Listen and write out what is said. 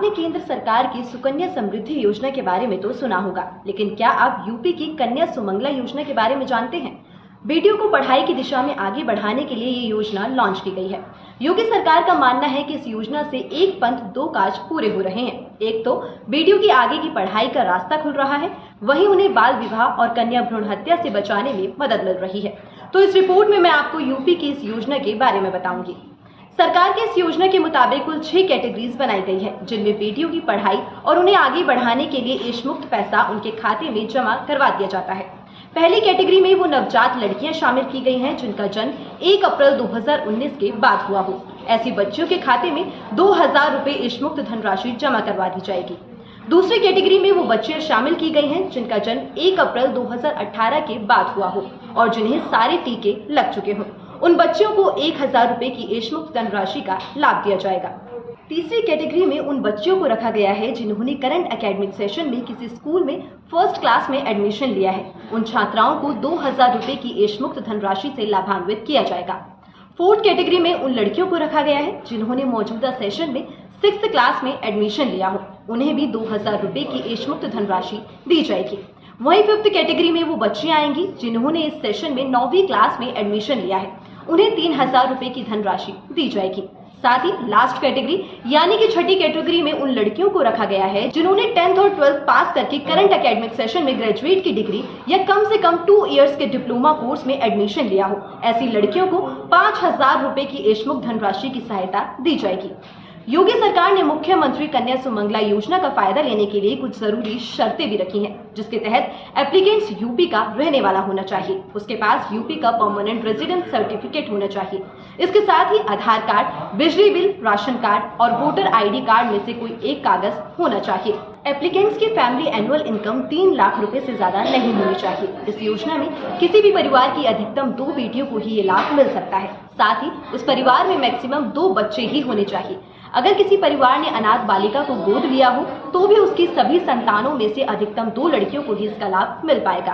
आपने केंद्र सरकार की सुकन्या समृद्धि योजना के बारे में तो सुना होगा, लेकिन क्या आप यूपी की कन्या सुमंगला योजना के बारे में जानते हैं? बेटियों को पढ़ाई की दिशा में आगे बढ़ाने के लिए ये योजना लॉन्च की गई है। योगी सरकार का मानना है कि इस योजना से एक पंथ दो काज पूरे हो रहे हैं। एक तो बेटियों की आगे की पढ़ाई का रास्ता खुल रहा है, वहीं उन्हें बाल विवाह और कन्या भ्रूण हत्या से बचाने में मदद मिल रही है। तो इस रिपोर्ट में मैं आपको यूपी की इस योजना के बारे में बताऊंगी। सरकार की इस योजना के मुताबिक कुल 6 कैटेगरीज बनाई गई है, जिनमें बेटियों की पढ़ाई और उन्हें आगे बढ़ाने के लिए एश मुक्त पैसा उनके खाते में जमा करवा दिया जाता है। पहली कैटेगरी में वो नवजात लड़कियां शामिल की गई हैं जिनका जन्म 1 अप्रैल 2019 के बाद हुआ हो। ऐसी बच्चियों के खाते में 2000 रुपए एश मुक्त धनराशि जमा करवा दी जाएगी। दूसरी कैटेगरी में वो बच्चियां शामिल की गई हैं जिनका जन्म 1 अप्रैल 2018 के बाद हुआ हो और जिन्हें सारे टीके लग चुके हों। उन बच्चियों को 1000 रुपए की एश मुक्त धनराशि का लाभ दिया जाएगा। तीसरी कैटेगरी में उन बच्चियों को रखा गया है जिन्होंने करंट एकेडमिक सेशन में किसी स्कूल में फर्स्ट क्लास में एडमिशन लिया है। उन छात्राओं को 2000 रुपए की एश मुक्त धनराशि से लाभान्वित किया जाएगा। फोर्थ कैटेगरी में उन लड़कियों को रखा गया है जिन्होंने मौजूदा सेशन में 6th क्लास में एडमिशन लिया हो, उन्हें भी 2000 रुपए की एश मुक्त धनराशि दी जाएगी। वहीं 5th कैटेगरी में वो बच्चियां आएंगी जिन्होंने इस सेशन में 9वीं क्लास में एडमिशन लिया है, उन्हें 3000 रुपए की धनराशि दी जाएगी। साथ ही लास्ट कैटेगरी यानी कि छठी कैटेगरी में उन लड़कियों को रखा गया है जिन्होंने 10th और 12th पास करके करंट एकेडमिक सेशन में ग्रेजुएट की डिग्री या कम से कम 2 इयर्स के डिप्लोमा कोर्स में एडमिशन लिया हो। ऐसी लड़कियों को 5000 रुपए की एश मुक्त धनराशि की सहायता दी जाएगी। योगी सरकार ने मुख्यमंत्री कन्या सुमंगला योजना का फायदा लेने के लिए कुछ जरूरी शर्तें भी रखी हैं, जिसके तहत एप्लीकेंट्स यूपी का रहने वाला होना चाहिए, उसके पास यूपी का परमानेंट रेजिडेंस सर्टिफिकेट होना चाहिए। इसके साथ ही आधार कार्ड, बिजली बिल, राशन कार्ड और वोटर आईडी कार्ड में से कोई एक कागज होना चाहिए। एप्लीकेंट्स की फैमिली एनुअल इनकम 3 लाख रुपए से ज्यादा नहीं होनी चाहिए। इस योजना में किसी भी परिवार की अधिकतम 2 बेटियों को ही ये लाभ मिल सकता है। साथ ही उस परिवार में मैक्सिमम 2 बच्चे ही होने चाहिए। अगर किसी परिवार ने अनाथ बालिका को गोद लिया हो तो भी उसकी सभी संतानों में से अधिकतम 2 लड़कियों को ही इसका लाभ मिल पाएगा।